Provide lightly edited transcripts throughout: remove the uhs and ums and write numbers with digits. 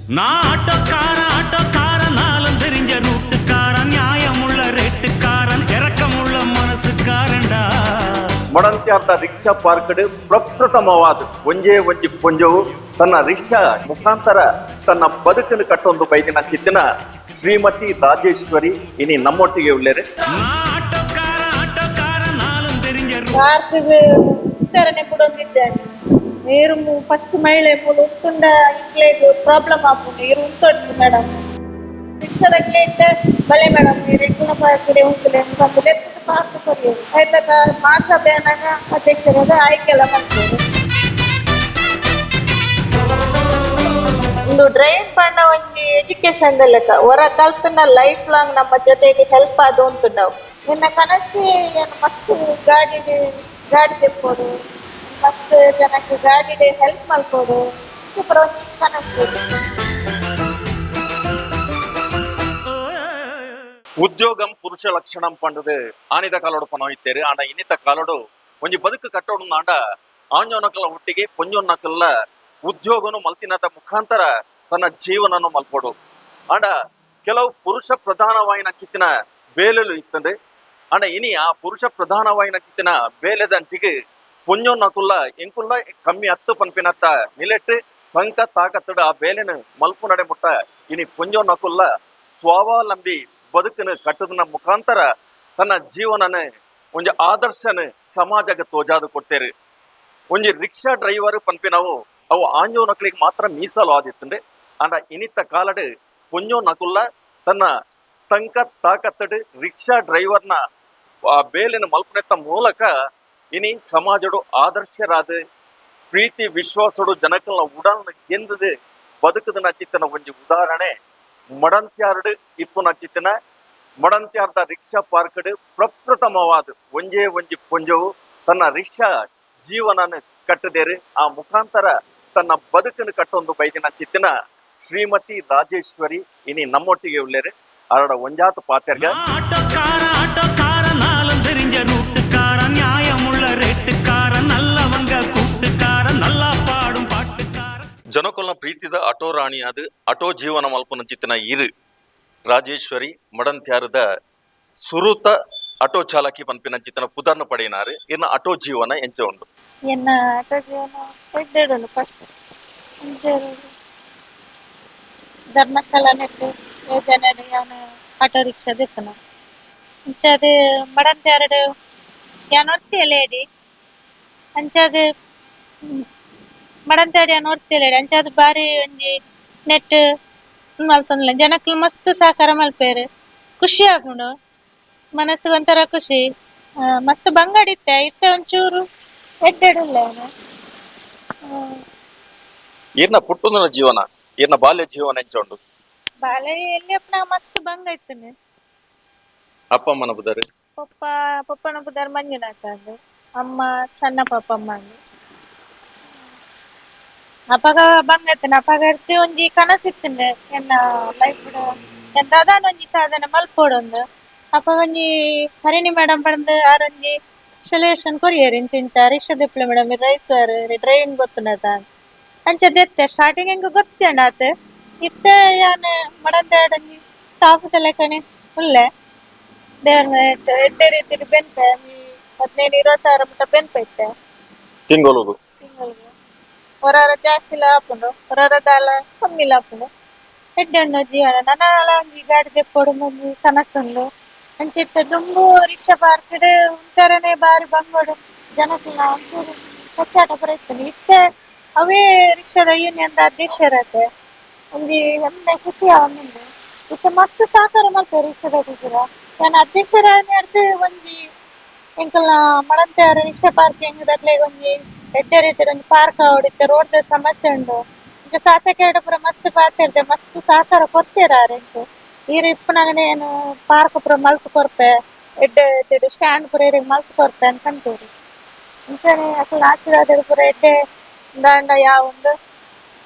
நான் ஆட்டோக்காரன் நாளும் தெரிஞ்ச ரூட்டுக்காரன், நியாயமுள்ள ரேட்டுக்காரன், இறக்கமுள்ள ಮನಸ್ಸುಕಾರಂಡ. ಮಡಂತ್ಯಾರ್ದ ರಿಕ್ಷಾ ಪಾರ್ಕ್ಡ್ ಪ್ರಪ್ರಥಮವಾದ ಒಂಜೇ ಒಂಜಿ ಪೊಂಜವು ತನ್ನ ರಿಕ್ಷಾ ಮುಖಾಂತರ ತನ್ನ ಬದುಕನ್ನು ಕಟ್ಟೊಂದು ಬೈದಿನ ಚಿತ್ತಿನ ಶ್ರೀಮತಿ ರಾಜೇಶ್ವರಿ ಇನಿ ನಮ್ಮೊಟ್ಟಿಗೆ ಉಳ್ಳೇರು. ಪಾರ್ಕ್ಗೆ ಉತ್ತರನೆ ಕೊಡೊಂದಿದ್ದೇನೆ. ನೀರು ಫಸ್ಟ್ ಮಹಿಳೆ ಉಂಟುಂಡ ಇಂಕ್ಲೇಗ್ ಪ್ರಾಬ್ಲಮ್ ಆಪುಂಡು ನೀರು ಉಂಟು ಮೇಡಮ್. ರಿಕ್ಷಾದಾಗ್ಲೇ ಇಟ್ಟೆ ಬಲೆ ಮೇಡಮ್ ನೀರು ಎಂಕುಲ ಪಾರ್ಕ್ಡೆ ಉಂಟುಲೆ ಬಂದು ಲೆತ್ತದ ಪಾರ್ಕ್ ಕೊರಿಯೋದು ಆಯ್ತಾಗ ಮಹಾಸಭೆಯನ್ನಾಗ ಅಧ್ಯಕ್ಷರಾದ ಆಯ್ಕೆಲ್ಲ ಮಾಡ್ತಾರೆ. ಒಂದು ಡ್ರೈವ್ ಪಂಡ ಒಂಜಿ ಎಜುಕೇಶನ್ ಲೆಕ್ಕ ಹೊರ ಕಲ್ತನ ಲೈಫ್ ಲಾಂಗ್ ನಮ್ಮ ಜೊತೆಗೆ ಹೆಲ್ಪ್ ಆದ ಉಂಟು ನಾವು. ನಿನ್ನ ಕನಸು ಏನು ಮಸ್ತ್ ಗಾಡಿ ತೆಕ್ಕೋಡು, ಮಸ್ತ್ ಜನಕ್ಕೆ ಗಾಡಿಗೆ ಹೆಲ್ಪ್ ಮಾಡ್ಕೋಡು, ಒಂಜಿ ಕನಸು. ಉದ್ಯೋಗಂ ಪುರುಷ ಲಕ್ಷಣಂ ಪಂಡದು ಆನಿದ ಕಾಲೋಡು ಪನೋಯ್ತೇರು ಆಂಡ ಇನ್ನಿತ ಕಾಲೋಡು ಒಂಜಿ ಬದುಕು ಕಟ್ಟೋಡು ಆಂಡ ಆಂಜೋನಕಲ್ಲ ಒಟ್ಟಿಗೆ ಪೊಂಜೋನಕಲ್ಲ ಉದ್ಯೋಗನು ಮಲ್ತಿನದ ಮುಖಾಂತರ ತನ್ನ ಜೀವನನು ಮಲ್ಪೋಡು ಆಂಡ ಕೆಲವು ಪುರುಷ ಪ್ರಧಾನವಾಯಿನ ಚಿತ್ತಿನ ಬೇಲೆಲು ಇತ್ತಂದು ಆಂಡ ಇನಿ ಆ ಪುರುಷ ಪ್ರಧಾನವಾಯಿನ ಚಿತ್ತಿನ ಬೇಲೆದಂಚಿಗೆ ಪೊಂಜೋನಕುಲ್ಲ ಎಂಕುಲ್ಲ ಕಮ್ಮಿ ಹತ್ತು ಪನ್ಪಿನತ್ತ ನಿಲೆಟ್ಟು ಸಂಕ ತಾಕತ್ತಡು ಆ ಬೇಲೆನು ಮಲ್ಪು ನಡೆ ಮುಟ್ಟ ಇನಿ ಪೊಂಜೋನಕುಲ್ಲ ಸ್ವಾವಲಂಬಿ ಬದುಕನ್ನು ಕಟ್ಟದನ ಮುಖಾಂತರ ತನ್ನ ಜೀವನನ ಒಂಜಿ ಆದರ್ಶನ ಸಮಾಜಕ್ಕೆ ತೋಜಾದು ಕೊಡ್ತೇರು. ಒಂಜಿ ರಿಕ್ಷಾ ಡ್ರೈವರ್ ಪನ್ಪಿನವು ಅವು ಆಂಜೋ ನಕಲಿಗೆ ಮಾತ್ರ ಮೀಸಲು ಆದಿತ್ತಂಡೆ ಆಂಡ ಇನಿತ್ತ ಕಾಲಡು ಪೊಂಜೋ ನಕುಲ್ಲ ತನ್ನ ತಂಕ ತಾಕತ್ತಡು ರಿಕ್ಷಾ ಡ್ರೈವರ್ನ ಆ ಬೇಲಿನ ಮಲ್ಪನೆತ್ತ ಮೂಲಕ ಇನಿ ಸಮಾಜಡು ಆದರ್ಶರಾದ ಪ್ರೀತಿ ವಿಶ್ವಾಸಡು ಜನಕಲ್ನ ಉಡಾಲ್ನ ಗೆಂದದು ಬದುಕದನ ಚಿತ್ತನ ಒಂಜಿ ಉದಾಹರಣೆ ಮಡಂತ್ಯಾರ್ಡ್ ಇಪ್ಪುನ ಚಿತ್ತಿನ ಮಡಂತ್ಯಾರ್ದ ರಿಕ್ಷಾ ಪಾರ್ಕ್ಡ್ ಪ್ರಪ್ರಥಮವಾದ ಒಂಜೇ ಒಂಜಿ ಪೊಂಜವು ತನ್ನ ರಿಕ್ಷಾ ಜೀವನನ ಕಟ್ಟದೇರು ಆ ಮುಖಾಂತರ ತನ್ನ ಬದುಕನ್ನು ಕಟ್ಟೊಂದು ಬೈದಿನ ಚಿತ್ತಿನ ಶ್ರೀಮತಿ ರಾಜೇಶ್ವರಿ ಇನಿ ನಮ್ಮೊಟ್ಟಿಗೆ ಉಳ್ಳೇರು. ಅರಡ ಒಂಜಾತು ಪಾತ್ಯರ್ಗ ஆட்டோக்காரன் நாளும் தெரிஞ்ச ரூட்டுக்காரன், நியாயமுள்ள ரேட்டுக்காரன், நல்லவங்க கூட்டுக்காரன், நல்லா பாடும் பாட்டுக்காரன். ಜನಕೊಲ್ನ ಪ್ರೀತಿದ ಆಟೋ ರಾಣಿಯಾದ ಆಟೋ ಜೀವನ ಮಲ್ಪನ ಚಿತ್ತಿನ ಇರು ರಾಜೇಶ್ವರಿ ಮಡಂತ್ಯಾರದ ಸುರುತ ಆಟೋ ಚಾಲಕಿ ಪನ್ಪಿನ ಚಿತ್ತನ ಪುದರ್ನ ಪಡೆಯಿನಾರು ಇನ್ನು ಆಟೋ ಜೀವನ ಎಂಚ ಉಂಡು. ಎನ್ನ ಆಟೋ ಜೀವನ ಎಡ್ಡೆಡಲು ಫಸ್ಟ್ ಧರ್ಮಸ್ಥಳ ನೆಟ್ಟು ಯೋಜನೆ ಯಾನು ಆಟೋ ರಿಕ್ಷಾ ದಿಕ್ಕನ ಅಂಚಾದ ಮಡಂತ್ಯಾರಡು ಯಾನ್ ಒರ್ತಿಯಲೇಡಿ ಅಂಚಾದ ಮಡಂತ್ಯಾಡಿ ಯಾನ್ ಒರ್ತಿಯಲೇಡಿ ಅಂಚಾದ ಬಾರಿ ಒಂಜಿ ನೆಟ್ ಮಲ್ತೊಂದಿಲ್ಲ ಜನಕ್ಲು ಮಸ್ತ್ ಸಹಕಾರ ಮಲ್ಪೇರು ಖುಷಿ ಆಗುಂಡು ಮನಸ್ಸಿಗೆ ಒಂಥರ ಖುಷಿ ಮಸ್ತ್ ಬಂಗಾಡಿತ್ತೆ ಇತ್ತೆ ಒಂಚೂರು ಎಡ್ಡೆಡಿಲ್ಲ ಈರ್ನ ಪುಟ್ಟುನ ಜೀವನ ಈರ್ನ ಬಾಲ್ಯ ಜೀವನ ಎಂಚ ಉಂಡು. ಬಾಲ್ಯ ಎಲ್ಲಿ ನಾ ಮಸ್ತ್ ಬಂಗ ಇತ್ತನೆ. ಅಪ್ಪ ಅಮ್ಮನ ಬುದಾರು ಪಪ್ಪನ ಬುದಾರು ಮಂಜುನಾಥ ಅಂದು ಅಮ್ಮ ಸಣ್ಣ ಪಪ್ಪಮ್ಮ ಅಂದು ಅಪ್ಪಗ ಬಂಗೈತನೆ ಅಪ್ಪಗ ಇರ್ತಿ ಒಂಜಿ ಕನಸಿತ್ತಂಡೆ ಎನ್ನ ಲೈಫ್ ಎಂತ ಅದಾನ ಒಂಜಿ ಸಾಧನೆ ಮಲ್ಪೋಡೊಂದು ಅಪ್ಪಗ ಒಂಜಿ ಹರಿಣಿ ಮೇಡಮ್ ಪಂದು ಆರೊಂಜಿ ಸೊಲ್ಯೂಷನ್ ಕೊರಿಯರ್ ಇಂಚ ರಿಕ್ಷಾ ದಿಪ್ಲೆ ಮೇಡಮ್ ರೈಸರ್ ಡ್ರೈವಿಂಗ್ ಗೊತ್ತುನದ ಅಂಚದೆತ್ತೆ ಸ್ಟಾರ್ಟಿಂಗ್ ಹೆಂಗ ಗೊತ್ತೇಂಡ ಆತ ಇತ್ತೆ ಯಾನ್ ಮಡಂತ್ಯಾಡೊಂಜಿ ಸ್ಟಾಫ್ ಲೆಕ್ಕನೆ ಉಲ್ಲೆ ದೇವ್ರ ಎಡ್ಡೆ ರೀತಿ ಬೆನ್ಪೆ 15-20 ಸಾವಿರ ಮುಟ್ಟ ಬೆನ್ಪೆ ಇತ್ತೆ ತಿಂಗಳಿಗೆ ಹೊರಾರ ಜಾಸ್ತಿ ಲಾಪುಂಡು ಹೊರಾರ ದಾಲ ಕಮ್ಮಿ ಲಾಪುಂಡು ಎಡ್ಡೆ ಉಂಡು ಜೀವನ ನನ್ನ ಒಂಜಿ ಗಾಡಿ ತೆಕ್ಕೊಡು ಮುಂಜಿ ಕನಸುಂಡು ಅಂಚಿತ್ತ ದುಂಬು ರಿಕ್ಷಾ ಪಾರ್ಕ್ಡ್ ಉಂಟರನೆ ಬಾರಿ ಬಂಗೋಡು ಜನಕ್ಲ ಒಂಚೂರು ಕಚ್ಚಾಟ ಬರೈತನೆ ಇತ್ತೆ ಅವೇ ರಿಕ್ಷಾದ ಯೂನಿಯನ್ದ ಅಧ್ಯಕ್ಷರತೆ ಒಂಜಿ ಹೆಮ್ಮೆ ಖುಷಿ ಅವನಿಂದ ಇತ್ತೆ ಮಸ್ತ್ ಸಹಕಾರ ಮಾಡ್ತಾರೆ ರಿಕ್ಷಾದ ಟೀಚರ ನಾನು ಅಧ್ಯಕ್ಷರ ಅರ್ಧ ಒಂಜಿ ಎಂಕಲ್ನ ಮಡಂತ್ಯಾರ ರಿಕ್ಷಾ ಪಾರ್ಕಿಂಗ್ ದಾಗ್ಲೆ ಒಂಜಿ ಎಡ್ಡೆ ರೀತಿಯ ಒಂದು ಪಾರ್ಕ್ ಹೊಡಿತೆ ರೋಡ್ ಸಮಸ್ಯೆ ಉಂಡು ಈಗ ಶಾಸಕ ಪುರ ಮಸ್ತ್ ಪಾತಿರ್ದೆ ಮಸ್ತ್ ಸಹಕಾರ ಕೊಡ್ತೀರಾರೆ ಈರು ಇಪ್ಪನಾಗನೆ ಏನು ಪಾರ್ಕ್ ಪುರ ಮಲ್ತು ಕೊರ್ಪೆ ಎಡ್ಡೆ ಸ್ಟ್ಯಾಂಡ್ ಪುರ ಇರಿಗೆ ಮಲ್ತು ಕೊರ್ಪೆ ಅನ್ಕೊಂತೀರಿ ಮುಂಚೆನೆ ಅಸಲು ಆಶೀರ್ವಾದ ಪುರ ಎಡ್ಡೆ ದಾಂಡ ಯಾವ ಒಂದು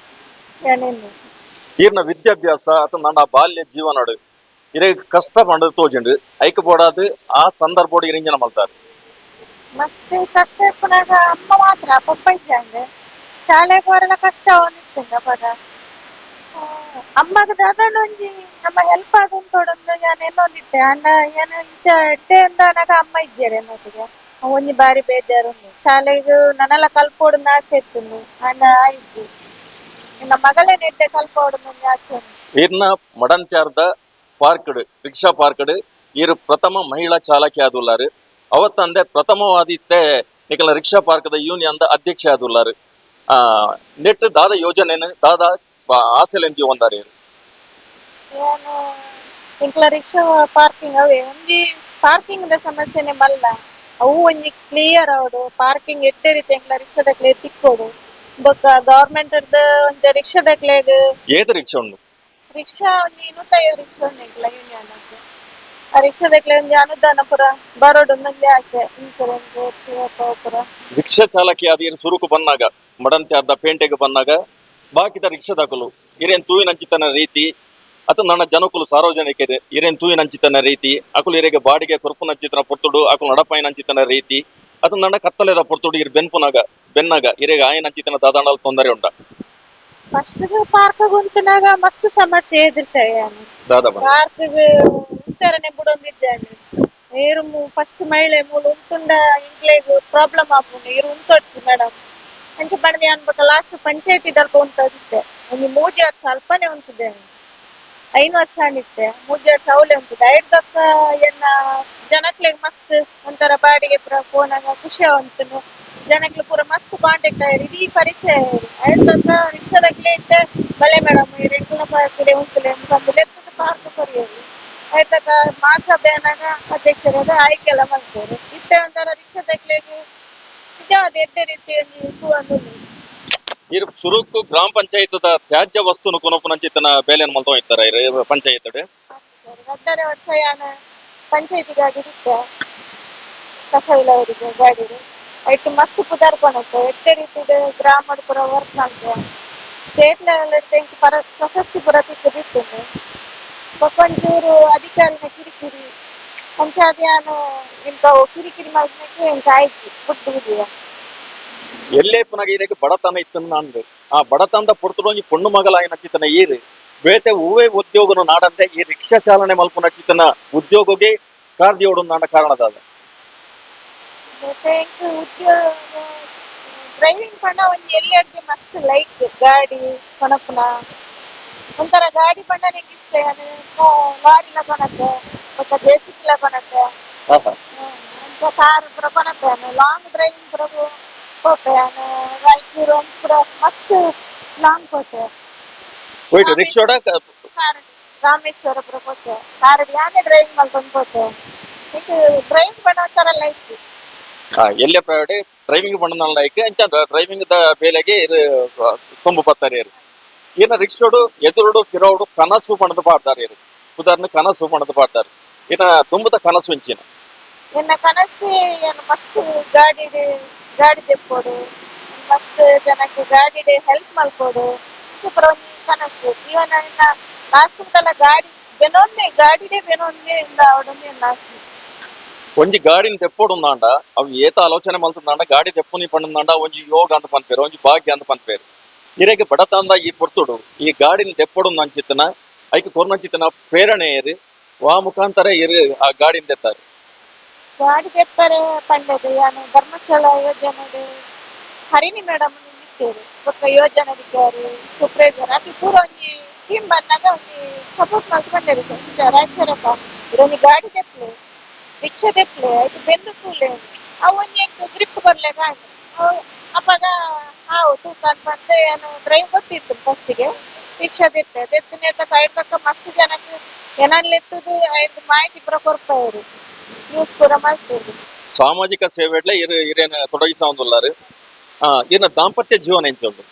ಏನಿಲ್ಲ ಈರ್ನ ವಿದ್ಯಾಭ್ಯಾಸ ಅಥವಾ ನನ್ನ ಬಾಲ್ಯ ಜೀವನ ಇರಿಗೆ ಕಷ್ಟ ಪಂಡು ತೋಜುಂಡು ಐಕ್ ಬೋಡಾದು ಆ ಸಂದರ್ಭ ಇರಿಂಜನ ಮಲ್ತಾರೆ ಮಸ್ತ್ ಕಷ್ಟ ಇಪ್ಪನಾಗ ಅಮ್ಮ ಮಾತ್ರ ಪಪ್ಪ ಇದ್ದಂಗೆ ಶಾಲೆಗೆ ಬರಲ್ಲ ಕಷ್ಟ ಅವನಿರ್ತಂಗ ಪದ ಅಮ್ಮಗ ದಾದನ ಒಂಜಿ ನಮ್ಮ ಹೆಲ್ಪ್ ಆದುಂತೊಡೊಂದು ಯಾನ್ ಎಲ್ಲೊಂದಿತ್ತೆ ಅಂಡ ಏನ ಇಂಚ ಎಡ್ಡೆ ಅಂದ ನನಗ ಅಮ್ಮ ಇಜ್ಜೆರ್ ಎನ್ನೊಟ್ಟಿಗೆ ಒಂಜಿ ಬಾರಿ ಬೇಜಾರುಂಡು ಶಾಲೆಗ್ ನನಲ ಕಲ್ಪೊಡು ಆಸೆ ಇತ್ತುಂಡು ಅಂಡ ಆಯ್ತು ನಿನ್ನ ಮಗಳೇ ನೆಡ್ಡೆ ಕಲ್ಪೊಡು ಮುಂದೆ ಆಸೆ ಉಂಡು. ಈರ್ನ ಮಡಂತ್ಯಾರ್ದ ಪಾರ್ಕ್ಡ್ ರಿಕ್ಷಾ ಪಾರ್ಕ್ಡ್ ಈರ್ ಪ್ರಥಮ ಮಹಿಳಾ ಚಾಲಕಿ ಆದುಲ್ಲಾರು ಅವತ್ತಂದೆ ಪ್ರಥಮವಾದಿತ್ತೆ ನಿಕಲ ರಿಕ್ಷಾ ಪಾರ್ಕ್ದ ಯೂನಿಯನ್ದ ಅಧ್ಯಕ್ಷ ಆದುಲ್ಲಾರು ನೆಟ್ ದಾದ ಯೋಜನೆನ್ ದಾದ ಆಸೆಲೆಂದಿ ಒಂದಾರೆ ಏನು ಇಂಕ್ಲ ರಿಕ್ಷಾ ಪಾರ್ಕಿಂಗ್ ಅವೇ ಒಂಜಿ ಪಾರ್ಕಿಂಗ್ ದ ಸಮಸ್ಯೆನೆ ಮಲ್ಲ ಅವು ಒಂಜಿ ಕ್ಲಿಯರ್ ಅವಡು ಪಾರ್ಕಿಂಗ್ ಎಡ್ಡೆ ರೀತಿ ಎಂಕ್ಲ ರಿಕ್ಷಾದಕ್ಲೆ ತಿಕ್ಕೋಡು ಬೊಕ್ಕ ಗವರ್ಮೆಂಟ್ ಒಂಜಿ ರಿಕ್ಷಾದಕ್ಲೆಗ್ ಏത് ರಿಕ್ಷಾ ಉಂಡು ರಿಕ್ಷಾ ಒಂಜಿ 250 ರಿಕ್ಷಾ ಉಂಡು ಎಂಕ್ಲ ಯೂನಿಯನ್ ಆ ರಿಕ್ಷಾದಕ್ಲೆ ಒಂಜಿ ಅನುದಾನ ಪೂರ ಬರೋಡು ಒಂದೊಂದೇ ಆಸೆ ಇನ್ಸೂರೆನ್ಸ್ ಪೂರ ರಿಕ್ಷಾ ಚಾಲಕಿ ಆದ ಇರು ಸುರುಕು ಬಂದಾಗ ಮಡಂತ್ಯಾರ್ದ ಪೇಂಟೆಗೆ ಬಂದಾಗ ಬಾಕಿದ ರಿಕ್ಷಾದಾಕಲು ಇರೇನ್ ತೂಯಿನಂಚಿತನ ರೀತಿ ಅತ ನನ್ನ ಜನಕುಲು ಸಾರ್ವಜನಿಕರು ಇರೇನ್ ತೂಯಿನಂಚಿತನ ರೀತಿ ಅಕುಲು ಇರೆಗೆ ಬಾಡಿಗೆ ಕೊರ್ಪುನಂಚಿತನ ಪೊರ್ತುಡು ಅಕುಲು ನಡಪಾಯಿನಂಚಿತನ ರೀತಿ ಅತ ನನ್ನ ಕತ್ತಲೆದ ಪೊರ್ತುಡು ಇರು ಬೆನ್ನಾಗ ಇರೆಗೆ ಆಯನಂಚಿತನ ದಾದಾಂಡಲ್ ತೊಂದರೆ ಉಂಟ ಫಸ್ಟ್ ಪಾರ್ಕ್ ಗುಂಪಿನಾಗ ಮಸ್ತ್ ಸಮಸ್ಯೆ ಎದುರ್ಸಾಯಾನು ದಾದ ಪಾರ್ಕ್ ಉತ್ತರನೆ ಬಿಡೊಂದಿದ್ದಾನೆ ನೀರು ಫಸ್ಟ್ ಮಹಿಳೆ ಮೂಲ ಉಂಟುಂಡ ಇಂಗ್ಲೆಗ್ ಪ್ರಾಬ್ಲಮ್ ಆಪುಂಡು ಇರು ಉಂಟೊಚ್ಚು ಮೇಡಮ್ ಅಂಚೆ ಪಡೆದಿ ಅನ್ಬೇಕ ಲಾಸ್ಟ್ ಪಂಚಾಯತಿ ದಲ್ಪ ಉಂಟದಿತ್ತೆ ಒಂದು 3 ವರ್ಷ ಅಲ್ಪನೆ ಉಂಟಿದ್ದೇನೆ 5 ವರ್ಷ ಆಣಿತ್ತೆ 3 ವರ್ಷ ಅವಳೆ ಉಂಟಿದೆ ಐದಕ್ಕ ಎನ್ನ ಜನಕ್ಲೆಗ್ ಮಸ್ತ್ ಒಂಥರ ಬಾಡಿಗೆ ಪೂರ ಫೋನಾಗ ಖುಷಿ ಉಂಟು ಜನಕ್ಲೆ ಪೂರ ಮಸ್ತ್ ಕಾಂಟ್ಯಾಕ್ಟ್ ಆಯ್ರಿ ಇಡೀ ಪರಿಚಯ ಐದಕ್ಕ ರಿಕ್ಷಾದಾಗ್ಲೇ ಇಟ್ಟೆ ಬಲೆ ಮೇಡಮ್ ಈ ರೆಂಕಲ ಪಾರ್ಕಿಡೆ ಉಂಟುಲೆ ಅಂತ ಲೆತ್ತದ ಪಾರ್ಕ್ ಕೊರಿಯೋದು ಆಯ್ತಕ್ಕ ಮಹಾಸಭೆ ಅನ್ನಾಗ ಅಧ್ಯಕ್ಷರಾದ ಆಯ್ಕೆಲ್ಲ ಮಾಡ್ತಾರೆ ಇತ್ತೆ ಒಂಥರ ರಿಕ್ಷಾದಾಗ್ಲೆಗ್ ನಿಜವಾದ ಎಡ್ಡೆ ರೀತಿ ಒಂದು ಇರು ಸುರುಕು ಗ್ರಾಮ ಪಂಚಾಯತ್ದ ತ್ಯಾಜ್ಯ ವಸ್ತುನು ಕೊನಪುನಂಚಿತನ ಬೇಲೆನ್ ಮಲ್ತೋ ಇತ್ತಾರೆ ಪಂಚಾಯತ್ ಗಡ್ಡರೆ ವರ್ಷ ಯಾನ ಪಂಚಾಯತಿ ಗಾಡಿ ಇರುತ್ತೆ ಕಸ ಇಲ್ಲವರಿಗೆ ಗಾಡಿ ಐಟು ಮಸ್ತ್ ಪುದಾರ್ ಕೊನತ್ತೆ ಎಡ್ಡೆ ರೀತಿದ ಗ್ರಾಮಡ್ ಪೂರ ವರ್ಕ್ ಮಾಡ್ತಾರೆ ಸ್ಟೇಟ್ ಲೆವೆಲ್ ಪ್ರಶಸ್ತಿ ಪೂರ ತಿಕ್ಕಿದ್ದಿತ್ತು ಒಂಚೂರು ಅಧಿಕಾರಿನ ಕಿರಿಕಿರಿ ಪಂಚಾಯತ್ ಯಾನು ಇಂಥವು ಕಿರಿಕಿರಿ ಮಾಡಿದ್ಮೇಲೆ ಇಂತ ಆಯ್ತು ಬಿಟ್ಟು ಎಲ್ಲೇ ಪುನಗ ಇದಕ್ಕೆ ಬಡತನ ಇತ್ತು ಅಂದು ಆ ಬಡತನದ ಪೊರ್ತುಡು ಒಂಜಿ ಪೊಣ್ಣು ಮಗಲ ನಚ್ಚಿತನ ಈರು ಬೇತೆ ಹೂವೇ ಉದ್ಯೋಗನು ನಾಡಂತೆ ಈ ರಿಕ್ಷಾ ಚಾಲನೆ ಮಲ್ಪು ನಚ್ಚಿತನ ಉದ್ಯೋಗಗೆ ಕಾರ್ದಿಯೋಡು ನಾಡ ಕಾರಣದಾದ ಡ್ರೈವಿಂಗ್ ಪಂಡ ಒಂಜಿ ಎಲ್ಲೆಡ್ದೆ ಮಸ್ತ್ ಲೈಕ್ ಗಾಡಿ ಕೊನಪುನ ಒಂಥರ ಗಾಡಿ ಪಂಡ ನಂಗೆ ಇಷ್ಟ ಲಾರಿಲ ಕೊನತ್ತೆ ಮತ್ತೆ ಜೆಸಿಬಿಲ ಕೊನತ್ತೆ ಕಾರ್ ಪೂರ ಕೊನತ್ತೆ ಲಾಂಗ್ ಡ್ರೈವಿಂಗ್ ಪೂರ ಹೋತೆ ರಾಯಚೂರು ಪೂರ ಮಸ್ತ್ ಲಾಂಗ್ ಹೋತೆ ಹೋಯ್ತು ರಿಕ್ಷಾಡ ರಾಮೇಶ್ವರ ಪೂರ ಹೋತೆ ಕಾರಡಿ ಯಾನೇ ಡ್ರೈವಿಂಗ್ ಮಾಡ್ಕೊಂಡು ಹೋತೆ ಇದು ಡ್ರೈವಿಂಗ್ ಪಂಡ ಒಂಥರ ಲೈಕ್ ಎಲ್ಲೇ ಪ್ರೈವೇಟ್ ಡ್ರೈವಿಂಗ್ ಪಂಡ ಲೈಕ್ ಅಂಚ ಡ್ರೈವಿಂಗ್ ದ ಬೇಲೆಗೆ ತುಂಬು ಪತ್ತಾರೆ ಏನ ರಿಕ್ಷಾಡು ಎದುರುಡು ಕಿರೋಡು ಕನಸು ಪಣದು ಪಾಡ್ತಾರೆ ಉದಾಹರಣೆ ಕನಸು ಪಣದು ಪಾಡ್ತಾರೆ ಏನ ತುಂಬದ ಕನಸು ಇಂಚಿನ ಎನ್ನ ಕನಸು ಏನು ಮಸ್ತ್ ಗಾಡಿ ತೆಕ್ಕೋಡು ಮಸ್ತ್ ಜನಕ್ಕೆ ಗಾಡಿಡೆ ಹೆಲ್ಪ್ ಮಲ್ಕೋಡು ಇಂಚೆ ಪೂರ ಒಂಜಿ ಕನಸು ಇವನ ಲಾಸ್ಟ್ ಉಂಟಲ್ಲ ಗಾಡಿ ಗಾಡಿಡೆ ಬೆನೊಂದೆ ಇಂದ ಅವಡೊಂದೆ ಲಾಸ್ಟ್ ಒಂಜಿ ಗಾಡಿನ ತೆಪ್ಪೋಡುಂದಾಂಡ ಅವು ಏತ ಆಲೋಚನೆ ಮಲ್ತದಾಂಡ ಗಾಡಿ ತೆಪ್ಪುನಿ ಪಂಡದಾಂಡ ಒಂಜಿ ಯೋಗ ಅಂತ ಪನ್ಪೇರು ಒಂಜಿ ಭಾಗ್ಯ ಅಂತ ಪನ್ಪೇರು ಇರೆಗೆ ಬಡತಂದ ಈ ಪೊರ್ತುಡು ಈ ಗಾಡಿನ ತೆಪ್ಪೊಡು ನಂಚಿತನ ಐಕೆ ಕೊರ್ನಂಚಿತನ ಪ್ರೇರಣೆ ಏರು ವಾ ಮುಖಾಂತರ ಇರು ಆ ಗಾಡಿನ ತೆತ್ತಾರೆ ಗಾಡಿ ತೆಪ್ಪರೆ ಪಂಡದು ಯಾನು ಧರ್ಮಸ್ಥಳ ಯೋಜನೆ ಹರಿಣಿ ಮೇಡಮ್ ನಿಂತಿರು ಬೊಕ್ಕ ಯೋಜನೆ ಅಧಿಕಾರಿ ಸೂಪರ್ವೈಸರ್ ಅದು ಪೂರ ಒಂಜಿ ಟೀಮ್ ಬಂದಾಗ ಒಂಜಿ ಸಪೋರ್ಟ್ ಮಾಡ್ಕೊಂಡಿರು ರಾಜ್ಯರಪ್ಪ ಇದೊಂದು ಗಾಡಿ ತೆಪ್ಪಲೆ ರಿಕ್ಷಾ ತೆಪ್ಪಲೆ ಆಯ್ತು ಬೆಂದು ಕೂಲೆ ಅವು ಒಂಜಿ ಗ್ರಿಪ್ ಬರ್ಲೆ ಗಾಡಿ ಅಪ್ಪಾಗ ಹಾವು ತೂಕ ಅಂತ ಏನು ಡ್ರೈವ್ ಗೊತ್ತಿತ್ತು ಫಸ್ಟಿಗೆ ರಿಕ್ಷಾ ತೆತ್ತಿನ ಐಡ್ಬೇಕ ಮಸ್ತ್ ಜನಕ್ಕೆ ಏನಲ್ಲಿ ಎತ್ತುದು ಐದು ಮಾಹಿತಿ ಪೂರ ಕೊಡ್ತಾರೆ ನ್ಯೂಸ್ ಪೂರ ಮಾಡ್ತೀವಿ ಸಾಮಾಜಿಕ ಸೇವೆಡ್ಲೆ ಇರೇನ ತೊಡಗಿಸೊಂದುಲ್ಲಾರು ಇನ್ನ ದಾಂಪತ್ಯ ಜೀವನ ಎಂಚುಂಡು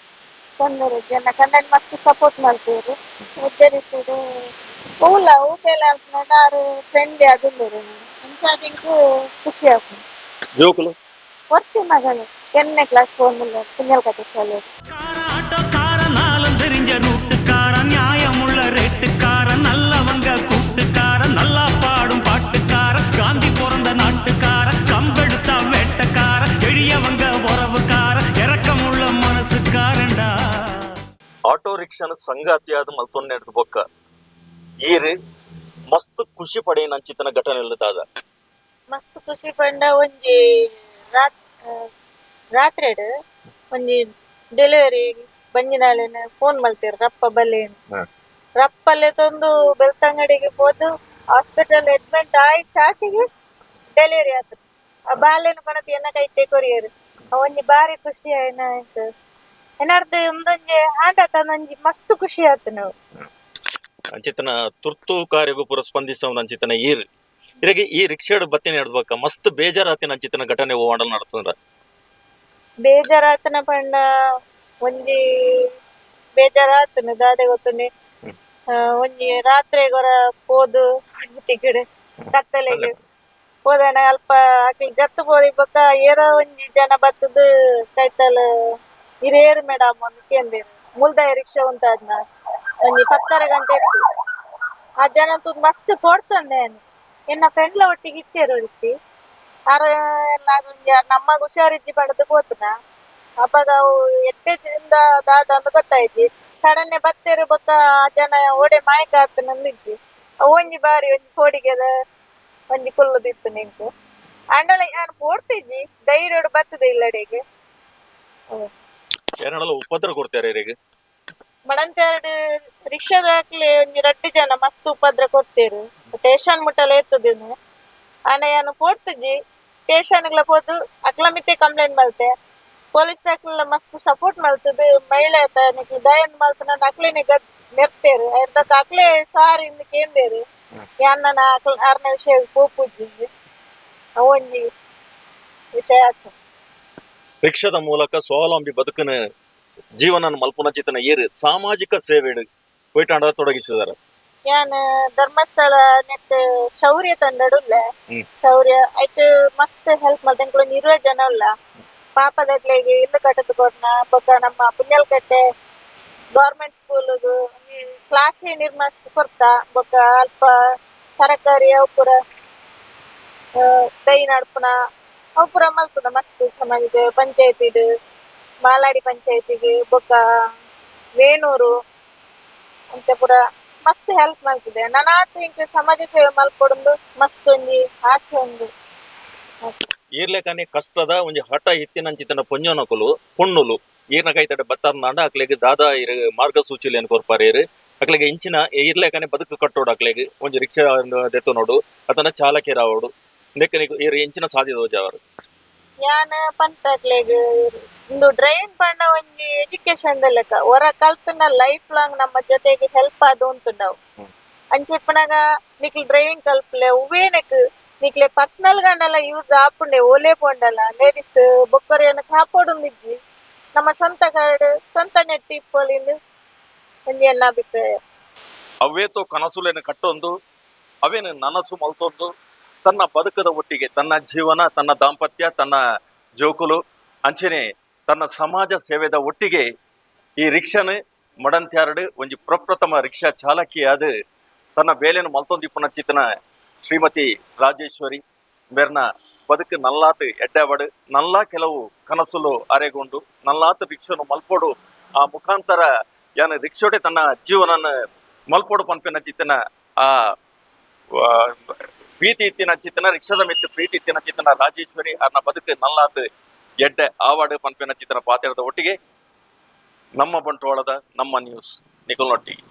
ತೊಂದರೆ ಜನ ಕನ್ನಡ ಮಸ್ತ್ ಸಪೋರ್ಟ್ ಮಾಡ್ತೀವಿ ಉದ್ದೇ ರೀತಿದು ಊಟೆಲ್ಲ ನಾರು ಫ್ರೆಂಡ್ ಅದಿಲ್ಲರು ಇಂಚಾಟಿಂಗು ಖುಷಿ ಆಗ್ತದೆ ಜೋಕುಲು ಒರ್ತಿ ಮಗಳು 10ನೇ ಕ್ಲಾಸ್ போகும்போது புஞ்சல் கட்டி சொல்லு ஆட்டோக்காரன் நாளும் தெரிஞ்ச ரூட்டுக்காரன் நியாயமுள்ள ரேட்டுக்காரன் நல்லவங்க கூட்டுக்காரன் நல்லா பாடும் பாட்டுக்காரன் காந்தி பிறந்த நாட்டுக்காரன் கம்பெடுத்தா வேட்டக்காரன் எளியவங்க உறவுக்காரன் இறக்கமுள்ள மனசுக்காரன்டா ಆಟೋ ರಿಕ್ಷಾನ ಸಂಗಾತಿಯಾದ ಮಲ್ತೊಂದು ನಡೆದ ಬೊಕ್ಕ ಈರು ಮಸ್ತ್ ಖುಷಿ ಪಡೆಯ ನಂಚಿತನ ಘಟನೆ ಇಲ್ಲದಾದ ಮಸ್ತ್ ಖುಷಿ ಪಂಡ ಒಂಜಿ ರಾತ್ರಿ ಒಂಜಿ ಡೆಲಿವರಿ ಬಂಜಿನಾಳೆನ ಫೋನ್ ಮಲ್ತೀರಿ ರಪ್ಪ ಬಲ್ಲೇನು ರಪ್ಪಲ್ಲೇ ತಂದು ಬೆಳ್ತಂಗಡಿಗೆ ಹೋದು ಹಾಸ್ಪಿಟಲ್ ಅಡ್ಮಿಟ್ ಆಯ್ ಸಾಕಿಗೆ ಡೆಲಿವರಿ ಆತು ಆ ಬಾಲ್ಯನ ಕೊನತಿ ಎನ್ನ ಕೈ ಕೊರಿಯರು ಒಂಜಿ ಬಾರಿ ಖುಷಿ ಆಯ್ನ ಆಯ್ತು ಏನಾರ್ದು ಒಂದೊಂಜಿ ಆಟ ತಂದೊಂಜಿ ಮಸ್ತ್ ಖುಷಿ ಆಯ್ತು ನಾವು ಅಂಚಿತನ ತುರ್ತು ಕಾರ್ಯಗೂ ಪೂರ ಸ್ಪಂದಿಸೋದು ಅಂಚಿತನ ಇರಗೆ ಈ ರಿಕ್ಷಾಡ್ ಬತ್ತಿನ ಹಿಡ್ಬೇಕ ಮಸ್ತ್ ಬೇಜಾರಾತಿನ ಅಂಚಿತನ ಘಟನೆ ಓಡಲ್ ನಡ್ತಂದ್ರ ಬೇಜಾರಾತನ ಪಂಡ ಒಂಜಿ ಬೇಜಾರಾತನ ದಾದೆ ಗೊತ್ತುಂಡೆ ಒಂಜಿ ರಾತ್ರಿ ಗೊರ ಪೋದು ಒಂಜಿ ತಿಕ್ಕಡೆ ಕತ್ತಲೆಗೆ ಹೋದಣ ಅಲ್ಪ ಆಕಿ ಜತ್ತು ಪೋದಿ ಬೊಕ್ಕ ಏರೋ ಒಂಜಿ ಜನ ಬತ್ತದು ಕೈತಲ್ ಹಿರೇರು ಮೇಡಮ್ ಒಂದು ಕೇಂದಿರು ಮುಲ್ದಾಯ ರಿಕ್ಷಾ ಉಂಟಾದ್ನ ಒಂಜಿ 10 ಗಂಟೆ ಇತ್ತು ಆ ಜನ ತೂದ್ ಮಸ್ತ್ ಕೊಡ್ತಂದೆ ಎನ್ನ ಫ್ರೆಂಡ್ಲ ಒಟ್ಟಿಗೆ ಇತ್ತೇರು ಇತ್ತಿ ಆರ ಎಲ್ಲ ಒಂಜಿ ನಮ್ಮಗ್ ಹುಷಾರಿದ್ದಿ ಪಡೆದು ಹೋತನ ಅಪ್ಪಾಗ ಅವು ಎಟ್ಟೆದಿಂದ ದಾದ ಅಂತ ಗೊತ್ತಾಯ್ತಿ ಸಡನ್ನೆ ಬತ್ತೇರು ಬೊಕ್ಕ ಆ ಜನ ಓಡೆ ಮಾಯಕ ಆತ ನಂದಿಜ್ಜಿ ಒಂಜಿ ಬಾರಿ ಒಂಜಿ ಕೋಡಿಗೆದ ಒಂಜಿ ಕುಲ್ಲದಿತ್ತು ನಿಂತು ಅಂಡಲ ನಾನು ಪೋಡ್ತಿಜ್ಜಿ ಧೈರ್ಯ ಬರ್ತದೆ ಇಲ್ಲಡೆಗೆ ಏನೆಲ್ಲ ಉಪದ್ರ ಕೊಡ್ತಾರೆ ಇರಿಗೆ ಮಡಂತೆರಡು ರಿಕ್ಷಾದಾಕ್ಲೆ ಒಂಜಿ 2 ಜನ ಮಸ್ತ್ ಉಪದ್ರ ಕೊಡ್ತೇರು ಸ್ಟೇಷನ್ ಮುಟ್ಟಲ ಎತ್ತದೇನು ಆನೆಯನ್ನು ಪೋಡ್ತಿಜ್ಜಿ ಸ್ಟೇಷನ್ಗಳ ಹೋದು ಅಕ್ಲ ಮಿತ್ತೆ ಕಂಪ್ಲೇಂಟ್ ಮಾಡ್ತೆ ಪೊಲೀಸ್ ದಾಕ್ಲೆಲ್ಲ ಮಸ್ತ್ ಸಪೋರ್ಟ್ ಮಾಡ್ತದೆ ಮಹಿಳೆ ನಿಕ್ಲು ದಯನ್ ಮಾಡ್ತಾನ ಅಕ್ಲೇನೆ ನೆರ್ತೇರು ಅರ್ಧಕ್ಕೆ ಅಕ್ಲೆ ಸಾರಿ ಇಂದ ಕೇಂದೇರು ಯಾನ್ನ ಆರ್ನ ವಿಷಯ ಪೋಪುಜ್ಜಿ ಒಂಜಿ ವಿಷಯ ಆಯ್ತು ರಿಕ್ಷಾದ ಮೂಲಕ ಸ್ವಾವಲಂಬಿ ಬದುಕನ ಜೀವನ ಮಲ್ಪುನ ಚಿತನ ಸಾಮಾಜಿಕ ಸೇವೆ ಪೋಯ್ಟಾಂಡ ತೊಡಗಿಸಿದಾರ ಯಾನ್ ಧರ್ಮಸ್ಥಳ ನೆಟ್ ಶೌರ್ಯ ತಂಡಡುಲ್ಲ ಶೌರ್ಯ ಐಟ್ ಮಸ್ತ್ ಹೆಲ್ಪ್ ಮಾಡ್ದೆ 20 ಜನ ಉಲ್ಲ ಪಾಪದಾಗ್ಲೆಗೆ ಇಲ್ಲು ಕಟ್ಟದು ಕೊಡ್ನ ಬೊಕ್ಕ ನಮ್ಮ ಪುಣ್ಯಲ್ಕಟ್ಟೆ ಗೌರ್ಮೆಂಟ್ ಸ್ಕೂಲ್ಗು ಕ್ಲಾಸ್ ನಿರ್ಮಾಣ ಕೊಡ್ತಾ ಬೊಕ್ಕ ಅಲ್ಪ ತರಕಾರಿ ಅವು ಪೂರ ದೈ ನಡ್ಪುನ ಅವು ಪೂರ ಮಲ್ಪುನ ಮಸ್ತ್ ಸಮಾಜದ ಪಂಚಾಯತಿಡ್ ಮಾಲಾಡಿ ಪಂಚಾಯತಿಗೆ ಬೊಕ್ಕ ವೇಣೂರು ಅಂತ ಪೂರ ಮಸ್ತ್ ಹೆಲ್ಪ್ ಮಾಡ್ತಿದ್ದೆ ನಾನಾತು ಇಂಕ ಸಮಾಜ ಸೇವೆ ಮಲ್ಪೊಡು ಮಸ್ತ್ ಒಂಜಿ ಆಶೆ ಉಂಡು ಈರ್ಲೆಕಾನೆ ಕಷ್ಟದ ಒಂಜಿ ಹಠ ಇತ್ತಿನಂಚಿತನ ಪೊಂಜೋನಕುಲು ಪೊಣ್ಣುಲು ಈರ್ನ ಕೈತಡೆ ಬತ್ತಾರ್ನಾಂಡ ಅಕ್ಲೆಗ್ ದಾದಾ ಇರ್ ಮಾರ್ಗಸೂಚಿಲೇನು ಕೊರ್ಪಾರೇರು ಅಕ್ಲೆಗೆ ಇಂಚಿನ ಈರ್ಲೆಕಾನೆ ಬದುಕು ಕಟ್ಟೋಡು ಅಕ್ಲೆಗ್ ಒಂಜಿ ರಿಕ್ಷಾ ದೆತ್ತು ನೋಡು ಅದನ್ನ ಚಾಲಕೇರಾವೋಡು ಇಂದಕ್ಕೆ ಈರ್ ಇಂಚಿನ ಸಾಧ್ಯದ ಅವರು ಯಾನ್ ಪಂಟಾಕ್ಲೆಗ್ ಇಂದು ಡ್ರೈವಿಂಗ್ ಪಂಡ ಒಂಜಿ ಎಜುಕೇಶನ್ ಲೆಕ್ಕ ಹೊರ ಕಲ್ತನ ಲೈಫ್ ಲಾಂಗ್ ನಮ್ಮ ಜೊತೆಗೆ ಹೆಲ್ಪ್ ಆದು ಉಂಟು ನಾವು ಅಂಚೆಪ್ಪನಾಗ ನಿಕ್ಲು ಡ್ರೈವಿಂಗ್ ಕಲ್ಪಲೆ ಉವೇನಕ್ ನಿಕ್ಲೆ ಪರ್ಸನಲ್ ಗಂಡಲ್ಲ ಯೂಸ್ ಆಪುಂಡೆ ಓಲೆ ಪೋಂಡಲ್ಲ ಲೇಡೀಸ್ ಬೊಕ್ಕರಿಯನ್ನು ಕಾಪಾಡುಂದಿಜ್ಜಿ ನಮ್ಮ ಸ್ವಂತ ಗಾರ್ಡ್ ಸ್ವಂತ ನೆಟ್ಟಿ ಇಪ್ಪಲಿಂದು ಒಂಜಿ ಎನ್ನ ಅಭಿಪ್ರಾಯ ಅವೇತೋ ಕನಸುಲೇನು ಕಟ್ಟೊಂದು ಅವೇನು ನನಸು ಮಲ್ತೊಂದು ತನ್ನ ಬದುಕದ ಒಟ್ಟಿಗೆ ತನ್ನ ಜೀವನ ತನ್ನ ದಾಂಪತ್ಯ ತನ್ನ ಜೋಕುಲು ಅಂಚೆನೆ ತನ್ನ ಸಮಾಜ ಸೇವೆದ ಒಟ್ಟಿಗೆ ಈ ರಿಕ್ಷಾನು ಮಡಂತ್ಯಾರಡು ಒಂಜಿ ಪ್ರಪ್ರಥಮ ರಿಕ್ಷಾ ಚಾಲಕಿಯಾದ ತನ್ನ ಬೇಲೆನು ಮಲ್ತೊಂದಿಪ್ಪುನ ಚಿತನ ಶ್ರೀಮತಿ ರಾಜೇಶ್ವರಿ ಬೇರ್ನ ಬದುಕು ನಲ್ಲಾತ್ ಎಡ್ಡಾವಡು ನಲ್ಲಾ ಕೆಲವು ಕನಸುಲು ಅರೆಗೊಂಡು ನಲ್ಲಾತ್ ರಿಕ್ಷಾನು ಮಲ್ಪೋಡು ಆ ಮುಖಾಂತರ ಯಾನ ರಿಕ್ಷೋಡೆ ತನ್ನ ಜೀವನನ ಮಲ್ಪೋಡು ಪನ್ಪಿನ ಚಿತ್ತನ ಆ ಪ್ರೀತಿ ಇತ್ತಿನ ಚಿತ್ತನ ರಿಕ್ಷಾದ ಮಿತ್ತು ಪ್ರೀತಿ ಇತ್ತಿನ ಚಿತ್ತನ ರಾಜೇಶ್ವರಿ ಅನ್ನ ಬದುಕು ನಲ್ಲಾತ್ ಎಡ್ಡೆ ಆವಾಡು ಪನ್ಪಿನ ಚಿತ್ತನ ಪಾತ್ರದ ಒಟ್ಟಿಗೆ ನಮ್ಮ ಬಂಟ್ವಾಳದ ನಮ್ಮ ನ್ಯೂಸ್ ನಿಖಲ್ನೊಟ್ಟಿಗೆ